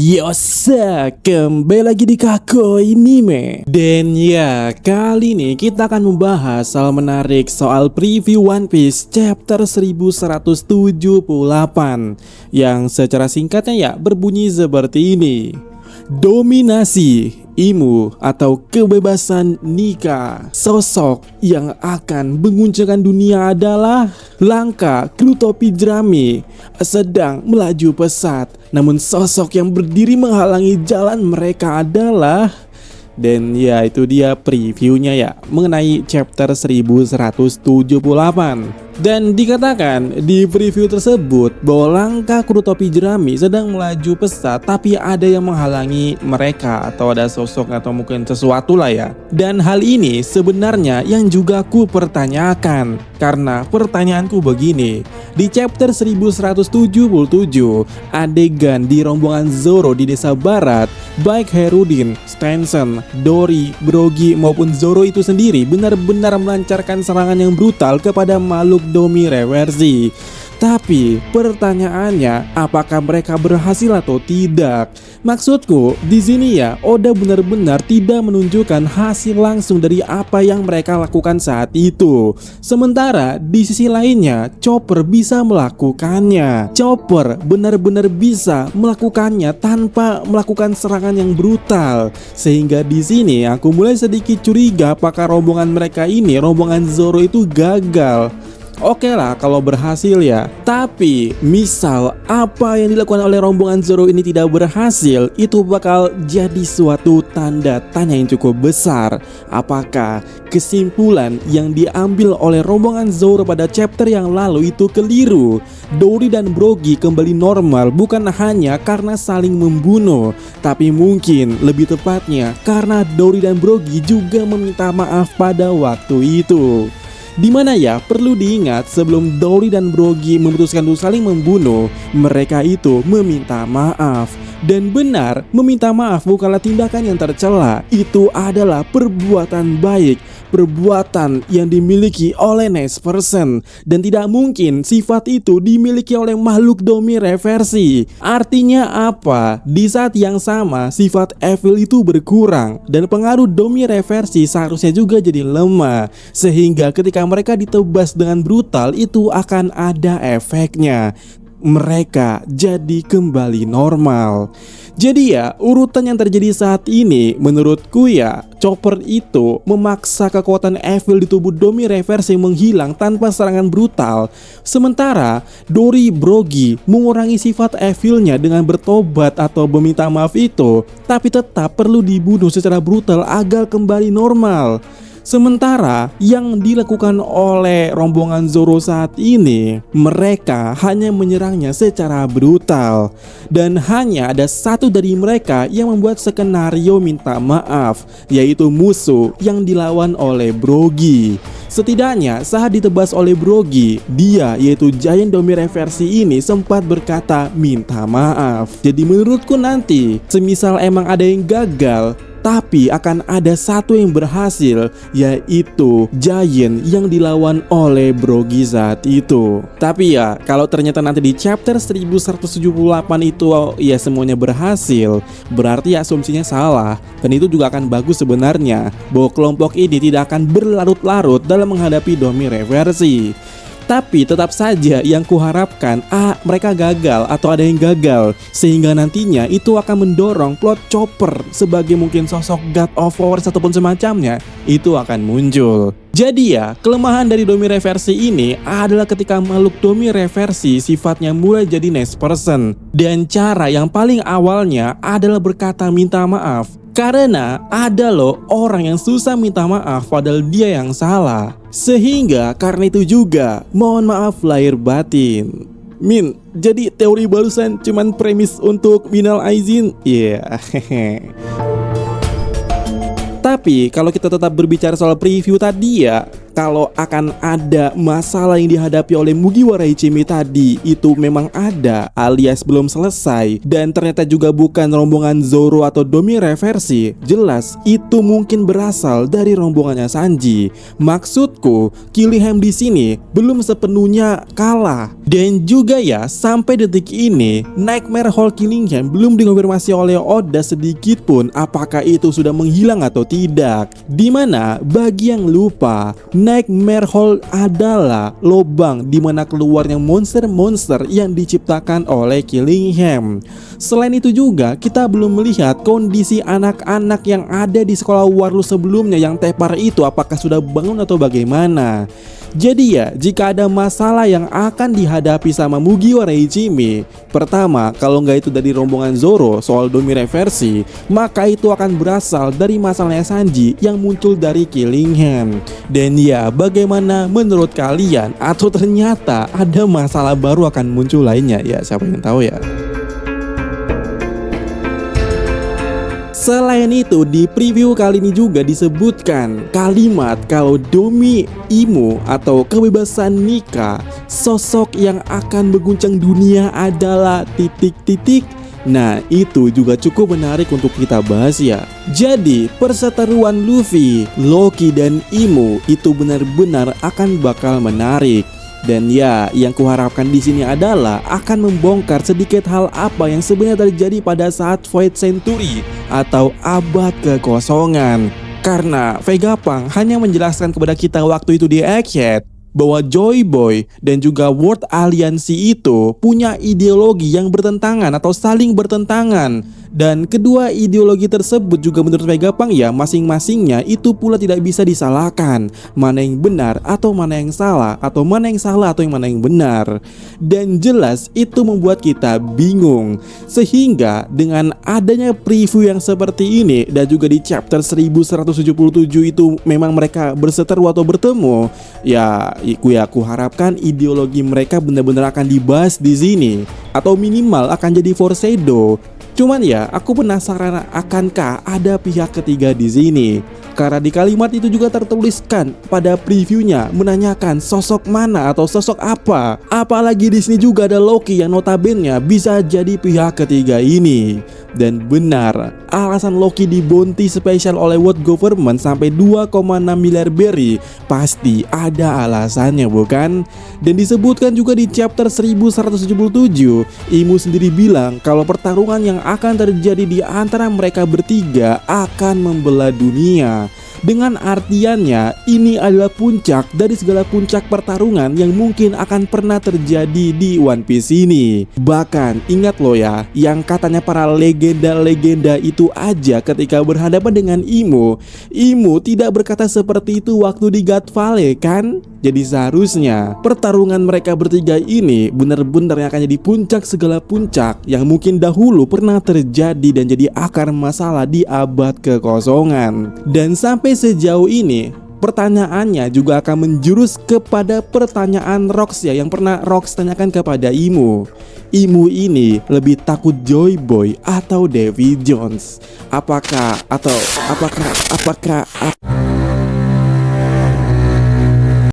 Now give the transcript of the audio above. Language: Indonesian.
Yosa, kembali lagi di Kako Anime. Dan ya, kali ini kita akan membahas soal menarik soal preview One Piece chapter 1178 yang secara singkatnya ya berbunyi seperti ini. Dominasi Imu atau kebebasan Nika. Sosok yang akan menguncangkan dunia adalah Langka Krutopijrami sedang melaju pesat. Namun sosok yang berdiri menghalangi jalan mereka adalah, dan ya itu dia previewnya ya mengenai chapter 1178. Dan dikatakan di preview tersebut bahwa Langka Krutopijrami sedang melaju pesat, tapi ada yang menghalangi mereka atau ada sosok atau mungkin sesuatu lah ya. Dan hal ini sebenarnya yang juga aku pertanyakan, karena pertanyaanku begini. Di chapter 1177 adegan di rombongan Zoro di desa barat, baik Herudin, Stanson, Dory, Brogy maupun Zoro itu sendiri benar-benar melancarkan serangan yang brutal kepada makhluk Domi Reversi. Tapi pertanyaannya, apakah mereka berhasil atau tidak? Maksudku di sini ya, Oda benar-benar tidak menunjukkan hasil langsung dari apa yang mereka lakukan saat itu. Sementara di sisi lainnya, Chopper bisa melakukannya. Chopper benar-benar bisa melakukannya tanpa melakukan serangan yang brutal. Sehingga di sini aku mulai sedikit curiga apakah rombongan mereka ini, rombongan Zoro itu gagal. Oke lah kalau berhasil ya. Tapi misal apa yang dilakukan oleh rombongan Zoro ini tidak berhasil, itu bakal jadi suatu tanda tanya yang cukup besar. Apakah kesimpulan yang diambil oleh rombongan Zoro pada chapter yang lalu itu keliru? Dory dan Brogy kembali normal bukan hanya karena saling membunuh, tapi mungkin lebih tepatnya karena Dory dan Brogy juga meminta maaf pada waktu itu. Dimana ya perlu diingat, sebelum Dory dan Brogy memutuskan untuk saling membunuh, mereka itu meminta maaf. Dan benar, meminta maaf bukanlah tindakan yang tercela. Itu adalah perbuatan baik, perbuatan yang dimiliki oleh next person. Dan tidak mungkin sifat itu dimiliki oleh makhluk Domi Reversi. Artinya apa? Di saat yang sama sifat evil itu berkurang, dan pengaruh Domi Reversi seharusnya juga jadi lemah. Sehingga ketika mereka ditebas dengan brutal, itu akan ada efeknya. Mereka jadi kembali normal. Jadi ya, urutan yang terjadi saat ini menurutku ya, Chopper itu memaksa kekuatan evil di tubuh Domi Reversi menghilang tanpa serangan brutal. Sementara Dory Brogy mengurangi sifat evilnya dengan bertobat atau meminta maaf itu, tapi tetap perlu dibunuh secara brutal agar kembali normal. Sementara yang dilakukan oleh rombongan Zoro saat ini, mereka hanya menyerangnya secara brutal. Dan hanya ada satu dari mereka yang membuat skenario minta maaf, yaitu musuh yang dilawan oleh Brogy. Setidaknya saat ditebas oleh Brogy, dia yaitu Giant Domi Reversi ini sempat berkata minta maaf. Jadi menurutku nanti, semisal emang ada yang gagal, tapi akan ada satu yang berhasil, yaitu Giant yang dilawan oleh Brogy saat itu. Tapi ya, kalau ternyata nanti di chapter 1178 itu ya semuanya berhasil, berarti asumsinya salah. Dan itu juga akan bagus sebenarnya, bahwa kelompok ini tidak akan berlarut-larut dalam menghadapi Domi Reversi. Tapi tetap saja yang kuharapkan mereka gagal atau ada yang gagal, sehingga nantinya itu akan mendorong plot Chopper sebagai mungkin sosok God of War ataupun semacamnya itu akan muncul. Jadi ya, kelemahan dari Domi Reversi ini adalah ketika makhluk Domi Reversi sifatnya mulai jadi next person. Dan cara yang paling awalnya adalah berkata minta maaf. Karena ada loh orang yang susah minta maaf padahal dia yang salah. Sehingga karena itu juga mohon maaf lahir batin. Min, jadi teori barusan cuman premis untuk minal aizin. Iya. Tapi kalau kita tetap berbicara soal preview tadi ya, kalau akan ada masalah yang dihadapi oleh Mugiwara Ichimi tadi itu memang ada alias belum selesai, dan ternyata juga bukan rombongan Zoro atau Domi reversi, jelas itu mungkin berasal dari rombongannya Sanji. Maksudku, Killingham di sini belum sepenuhnya kalah. Dan juga ya, sampai detik ini Nightmare Hall Killingham belum dikonfirmasi oleh Oda sedikit pun apakah itu sudah menghilang atau tidak. Dimana bagi yang lupa, Nightmare Hall adalah lubang di mana keluarnya monster-monster yang diciptakan oleh Killingham. Selain itu juga kita belum melihat kondisi anak-anak yang ada di sekolah Warlu sebelumnya yang tepar itu apakah sudah bangun atau bagaimana. Jadi ya, jika ada masalah yang akan dihadapi sama Mugiwara Ichimi, pertama, kalau nggak itu dari rombongan Zoro soal Domi reversi, maka itu akan berasal dari masalahnya Sanji yang muncul dari Killingham. Dan ya, bagaimana menurut kalian? Atau ternyata ada masalah baru akan muncul lainnya? Ya, siapa yang tahu ya. Selain itu, di preview kali ini juga disebutkan kalimat kalau Domi Imo atau kebebasan Nika, sosok yang akan mengguncang dunia adalah titik-titik. Nah, itu juga cukup menarik untuk kita bahas ya. Jadi, perseteruan Luffy, Loki, dan Imo itu benar-benar akan bakal menarik. Dan ya, yang kuharapkan di sini adalah akan membongkar sedikit hal apa yang sebenarnya terjadi pada saat Void Century atau abad kekosongan. Karena Vegapunk hanya menjelaskan kepada kita waktu itu di Egghead bahwa Joy Boy dan juga World Alliance itu punya ideologi yang bertentangan atau saling bertentangan. Dan kedua ideologi tersebut juga menurut Vegapunk ya masing-masingnya itu pula tidak bisa disalahkan. Mana yang benar atau mana yang salah, atau mana yang salah atau yang mana yang benar. Dan jelas itu membuat kita bingung. Sehingga dengan adanya preview yang seperti ini dan juga di chapter 1177 itu memang mereka berseteru atau bertemu, ya aku harapkan ideologi mereka benar-benar akan dibahas di sini atau minimal akan jadi foreshadow. Cuman ya, aku penasaran akankah ada pihak ketiga di sini. Karena di kalimat itu juga tertuliskan pada previewnya menanyakan sosok mana atau sosok apa. Apalagi di sini juga ada Loki yang notabene bisa jadi pihak ketiga ini. Dan benar, alasan Loki dibonti spesial oleh World Government sampai 2,6 miliar berry pasti ada alasannya, bukan? Dan disebutkan juga di chapter 1177, Imu sendiri bilang kalau pertarungan yang akan terjadi di antara mereka bertiga akan membelah dunia. Dengan artiannya ini adalah puncak dari segala puncak pertarungan yang mungkin akan pernah terjadi di One Piece ini. Bahkan ingat loh ya, yang katanya para legenda-legenda itu aja ketika berhadapan dengan Imo tidak berkata seperti itu waktu di God Valley kan? Jadi seharusnya pertarungan mereka bertiga ini benar-benar yang akan jadi puncak segala puncak yang mungkin dahulu pernah terjadi dan jadi akar masalah di abad kekosongan. Dan sampai sejauh ini pertanyaannya juga akan menjurus kepada pertanyaan Rox ya, yang pernah Rox tanyakan kepada Imo ini lebih takut Joy Boy atau Davy Jones? Apakah